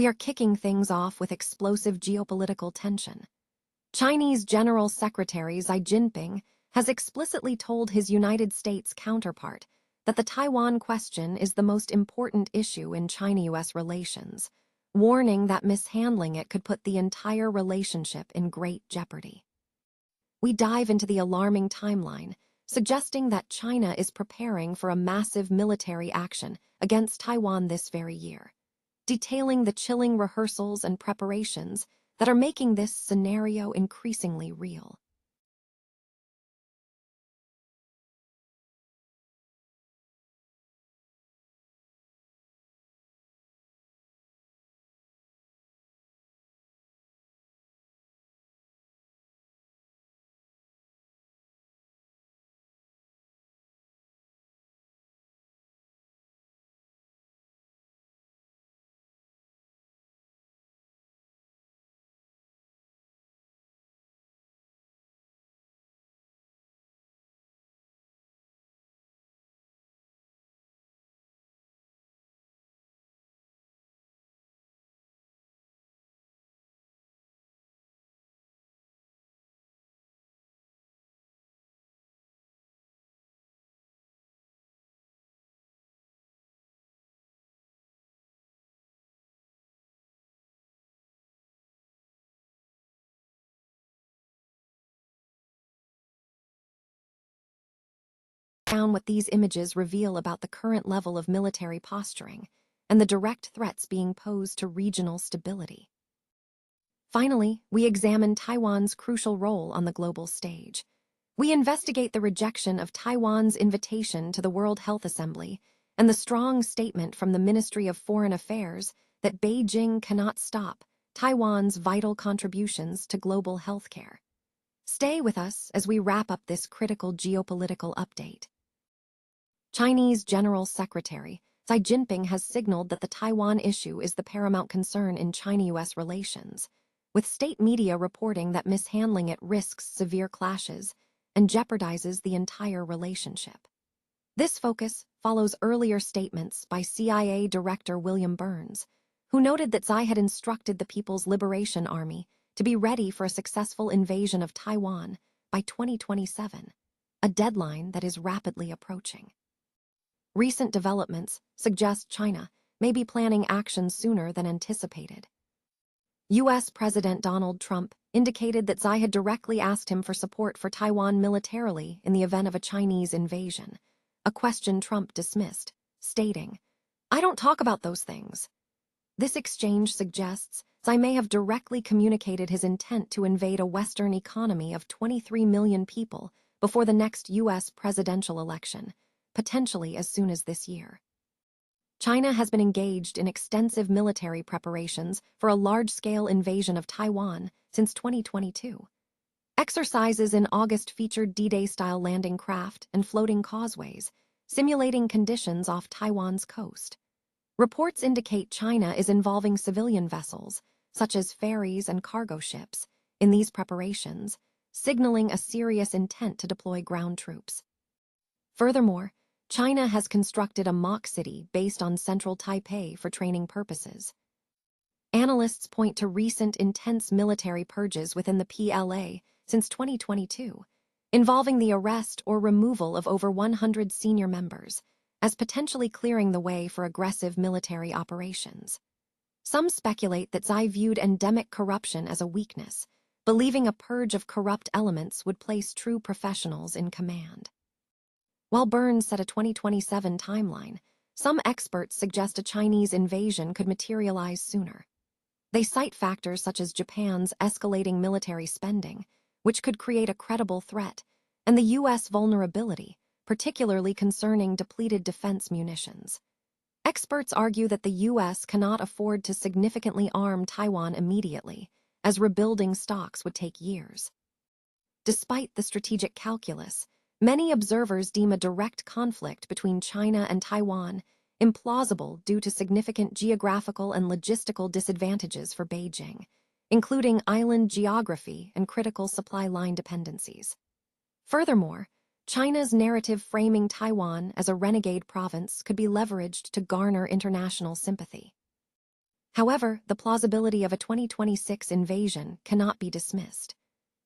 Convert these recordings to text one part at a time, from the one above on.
we are kicking things off with explosive geopolitical tension. Chinese General Secretary Xi Jinping has explicitly told his United States counterpart that the Taiwan question is the most important issue in China-US relations, warning that mishandling it could put the entire relationship in great jeopardy. We dive into the alarming timeline, suggesting that China is preparing for a massive military action against Taiwan this very year, detailing the chilling rehearsals and preparations that are making this scenario increasingly real. Down what these images reveal about the current level of military posturing and the direct threats being posed to regional stability. Finally, we examine Taiwan's crucial role on the global stage. We investigate the rejection of Taiwan's invitation to the World Health Assembly and the strong statement from the Ministry of Foreign Affairs that Beijing cannot stop Taiwan's vital contributions to global healthcare. Stay with us as we wrap up this critical geopolitical update. Chinese General Secretary Xi Jinping has signaled that the Taiwan issue is the paramount concern in China-US relations, with state media reporting that mishandling it risks severe clashes and jeopardizes the entire relationship. This focus follows earlier statements by CIA Director William Burns, who noted that Xi had instructed the People's Liberation Army to be ready for a successful invasion of Taiwan by 2027, a deadline that is rapidly approaching. Recent developments suggest China may be planning action sooner than anticipated. U.S. President Donald Trump indicated that Xi had directly asked him for support for Taiwan militarily in the event of a Chinese invasion, a question Trump dismissed, stating, "I don't talk about those things." This exchange suggests Xi may have directly communicated his intent to invade a Western economy of 23 million people before the next U.S. presidential election, potentially as soon as this year. China has been engaged in extensive military preparations for a large-scale invasion of Taiwan since 2022. Exercises in August featured D-Day-style landing craft and floating causeways, simulating conditions off Taiwan's coast. Reports indicate China is involving civilian vessels, such as ferries and cargo ships, in these preparations, signaling a serious intent to deploy ground troops. Furthermore, China has constructed a mock city based on central Taipei for training purposes. Analysts point to recent intense military purges within the PLA since 2022, involving the arrest or removal of over 100 senior members, as potentially clearing the way for aggressive military operations. Some speculate that Xi viewed endemic corruption as a weakness, believing a purge of corrupt elements would place true professionals in command. While Burns set a 2027 timeline, some experts suggest a Chinese invasion could materialize sooner. They cite factors such as Japan's escalating military spending, which could create a credible threat, and the U.S. vulnerability, particularly concerning depleted defense munitions. Experts argue that the U.S. cannot afford to significantly arm Taiwan immediately, as rebuilding stocks would take years. Despite the strategic calculus, many observers deem a direct conflict between China and Taiwan implausible due to significant geographical and logistical disadvantages for Beijing, including island geography and critical supply line dependencies. Furthermore, China's narrative framing Taiwan as a renegade province could be leveraged to garner international sympathy. However, the plausibility of a 2026 invasion cannot be dismissed.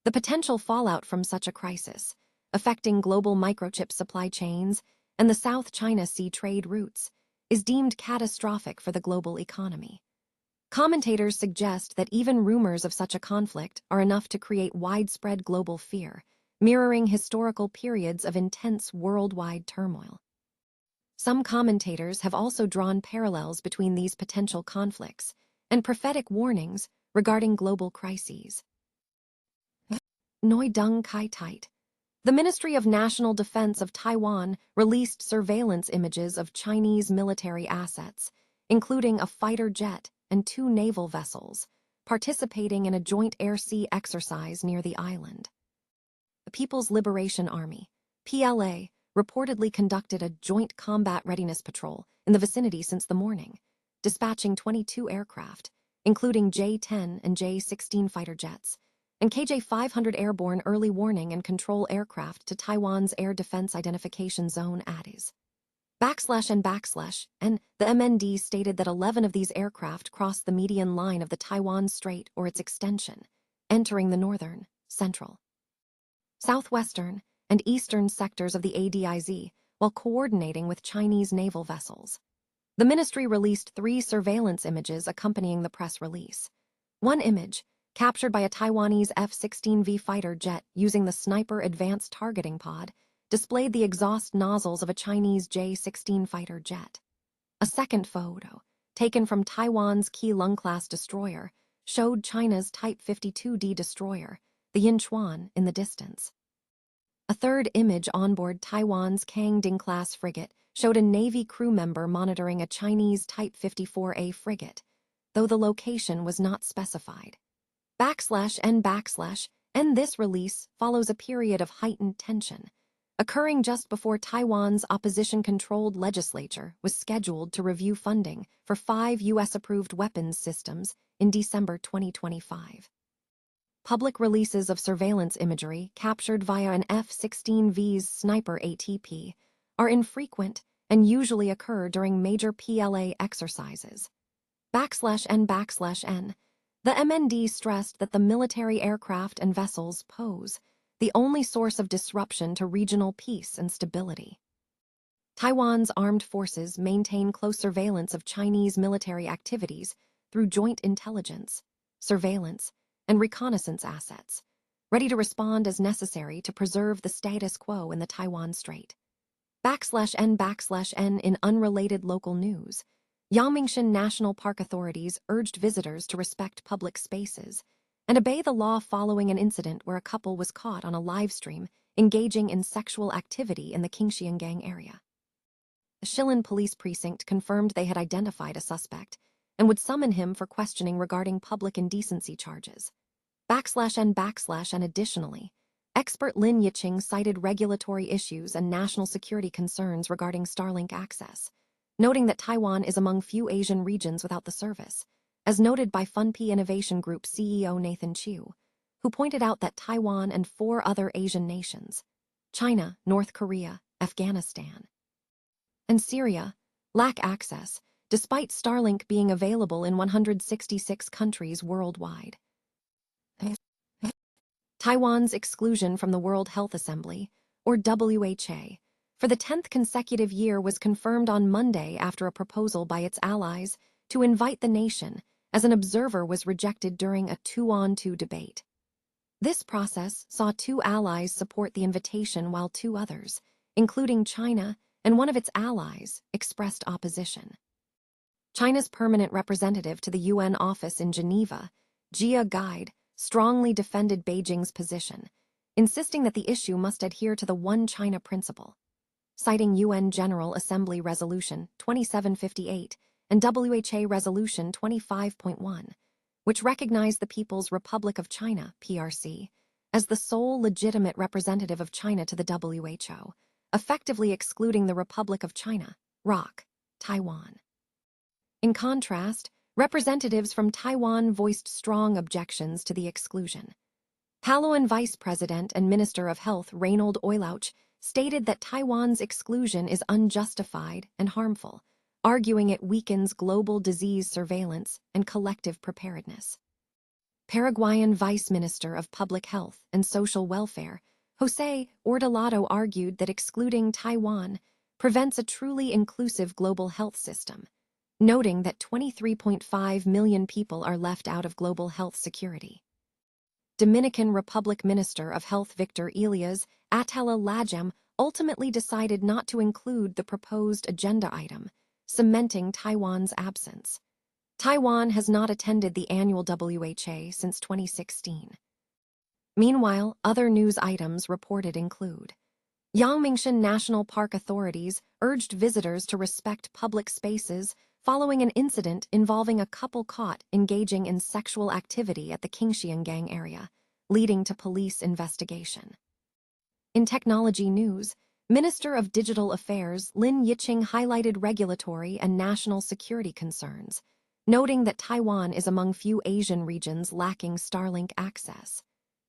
The potential fallout from such a crisis, affecting global microchip supply chains and the South China Sea trade routes, is deemed catastrophic for the global economy. Commentators suggest that even rumors of such a conflict are enough to create widespread global fear, mirroring historical periods of intense worldwide turmoil. Some commentators have also drawn parallels between these potential conflicts and prophetic warnings regarding global crises. Noi Dung Kai Tait. The Ministry of National Defense of Taiwan released surveillance images of Chinese military assets, including a fighter jet and 2 naval vessels, participating in a joint air-sea exercise near the island. The People's Liberation Army, PLA, reportedly conducted a joint combat readiness patrol in the vicinity since the morning, dispatching 22 aircraft, including J-10 and J-16 fighter jets, and KJ-500 airborne early warning and control aircraft to Taiwan's Air Defense Identification Zone (INVADES). And the MND stated that 11 of these aircraft crossed the median line of the Taiwan Strait or its extension, entering the northern, central, southwestern, and eastern sectors of the ADIZ while coordinating with Chinese naval vessels. The ministry released 3 surveillance images accompanying the press release. One image, captured by a Taiwanese F-16V fighter jet using the Sniper Advanced Targeting Pod, displayed the exhaust nozzles of a Chinese J-16 fighter jet. A second photo, taken from Taiwan's Keelung-class destroyer, showed China's Type 52D destroyer, the Yinchuan, in the distance. A third image onboard Taiwan's Kangding-class frigate showed a Navy crew member monitoring a Chinese Type 54A frigate, though the location was not specified. And this release follows a period of heightened tension, occurring just before Taiwan's opposition-controlled legislature was scheduled to review funding for 5 U.S.-approved weapons systems in December 2025. Public releases of surveillance imagery captured via an F-16V's Sniper ATP are infrequent and usually occur during major PLA exercises. N. The MND stressed that the military aircraft and vessels pose the only source of disruption to regional peace and stability. Taiwan's armed forces maintain close surveillance of Chinese military activities through joint intelligence, surveillance, and reconnaissance assets, ready to respond as necessary to preserve the status quo in the Taiwan Strait. N. In unrelated local news, Yangmingshan National Park authorities urged visitors to respect public spaces and obey the law following an incident where a couple was caught on a live stream engaging in sexual activity in the Qingxiangang area. The Shilin police precinct confirmed they had identified a suspect and would summon him for questioning regarding public indecency charges. And additionally, expert Lin Yiqing cited regulatory issues and national security concerns regarding Starlink access, noting that Taiwan is among few Asian regions without the service, as noted by Funpi Innovation Group CEO Nathan Chiu, who pointed out that Taiwan and 4 other Asian nations, China, North Korea, Afghanistan, and Syria, lack access, despite Starlink being available in 166 countries worldwide. Taiwan's exclusion from the World Health Assembly, or WHO, for the 10th consecutive year was confirmed on Monday after a proposal by its allies to invite the nation as an observer was rejected during a 2-on-2 debate. This process saw 2 allies support the invitation while 2 others, including China and one of its allies, expressed opposition. China's permanent representative to the UN office in Geneva, Jia Guide, strongly defended Beijing's position, insisting that the issue must adhere to the One China principle, citing UN General Assembly Resolution 2758 and WHO Resolution 25.1, which recognized the People's Republic of China, PRC, as the sole legitimate representative of China to the WHO, effectively excluding the Republic of China, ROC, Taiwan. In contrast, representatives from Taiwan voiced strong objections to the exclusion. Palawan Vice President and Minister of Health Reynold Oilauch stated that Taiwan's exclusion is unjustified and harmful, arguing it weakens global disease surveillance and collective preparedness. Paraguayan Vice Minister of Public Health and Social Welfare, José Ordelado, argued that excluding Taiwan prevents a truly inclusive global health system, noting that 23.5 million people are left out of global health security. Dominican Republic Minister of Health Victor Elias Atala Lajam ultimately decided not to include the proposed agenda item, cementing Taiwan's absence. Taiwan has not attended the annual WHA since 2016. Meanwhile, other news items reported include: Yangmingshan National Park authorities urged visitors to respect public spaces following an incident involving a couple caught engaging in sexual activity at the Qingxiangang area, leading to police investigation. In technology news, Minister of Digital Affairs Lin Yicheng highlighted regulatory and national security concerns, noting that Taiwan is among few Asian regions lacking Starlink access,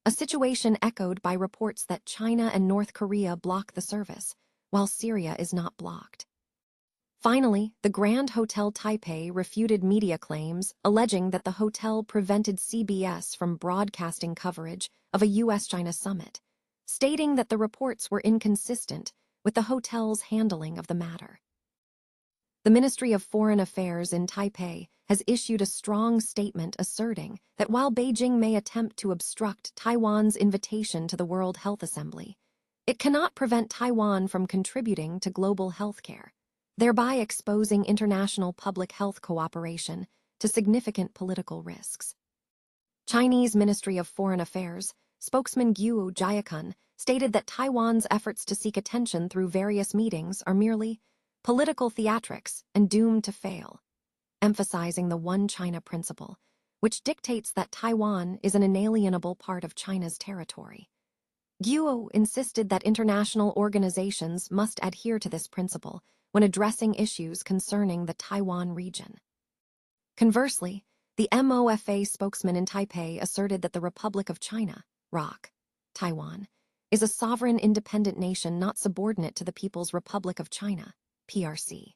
a situation echoed by reports that China and North Korea block the service, while Syria is not blocked. Finally, the Grand Hotel Taipei refuted media claims alleging that the hotel prevented CBS from broadcasting coverage of a U.S.-China summit, stating that the reports were inconsistent with the hotel's handling of the matter. The Ministry of Foreign Affairs in Taipei has issued a strong statement asserting that while Beijing may attempt to obstruct Taiwan's invitation to the World Health Assembly, it cannot prevent Taiwan from contributing to global healthcare, thereby exposing international public health cooperation to significant political risks. Chinese Ministry of Foreign Affairs spokesman Guo Jiakun stated that Taiwan's efforts to seek attention through various meetings are merely political theatrics and doomed to fail, emphasizing the One China principle, which dictates that Taiwan is an inalienable part of China's territory. Guo insisted that international organizations must adhere to this principle when addressing issues concerning the Taiwan region. Conversely, the MOFA spokesman in Taipei asserted that the Republic of China, ROC, Taiwan, is a sovereign independent nation not subordinate to the People's Republic of China, PRC.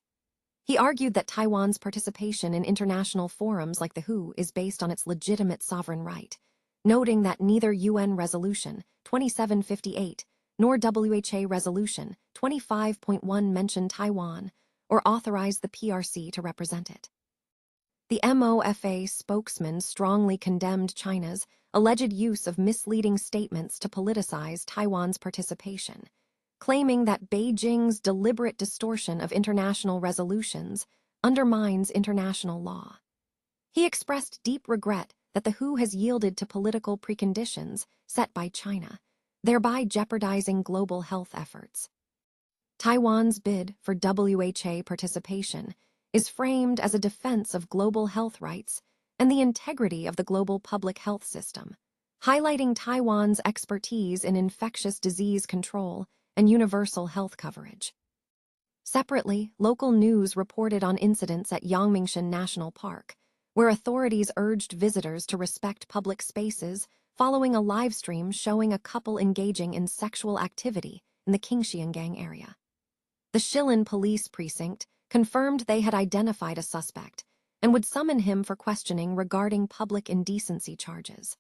He argued that Taiwan's participation in international forums like the WHO is based on its legitimate sovereign right, noting that neither UN Resolution 2758 nor WHA Resolution 25.1 mention Taiwan or authorize the PRC to represent it. The MOFA spokesman strongly condemned China's alleged use of misleading statements to politicize Taiwan's participation, claiming that Beijing's deliberate distortion of international resolutions undermines international law. He expressed deep regret that the WHO has yielded to political preconditions set by China, thereby jeopardizing global health efforts. Taiwan's bid for WHA participation is framed as a defense of global health rights and the integrity of the global public health system, highlighting Taiwan's expertise in infectious disease control and universal health coverage. Separately, local news reported on incidents at Yangmingshan National Park, where authorities urged visitors to respect public spaces following a live stream showing a couple engaging in sexual activity in the Qingxiangang area. The Shilin Police Precinct confirmed they had identified a suspect and would summon him for questioning regarding public indecency charges.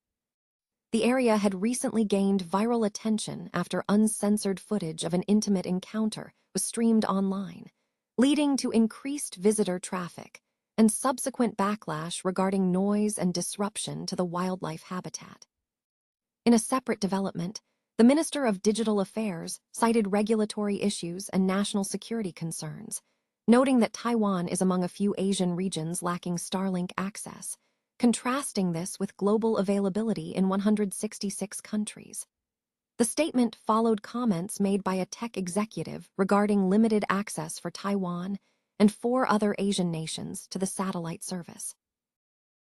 The area had recently gained viral attention after uncensored footage of an intimate encounter was streamed online, leading to increased visitor traffic and subsequent backlash regarding noise and disruption to the wildlife habitat. In a separate development, the Minister of Digital Affairs cited regulatory issues and national security concerns, noting that Taiwan is among a few Asian regions lacking Starlink access, contrasting this with global availability in 166 countries. The statement followed comments made by a tech executive regarding limited access for Taiwan and 4 other Asian nations to the satellite service.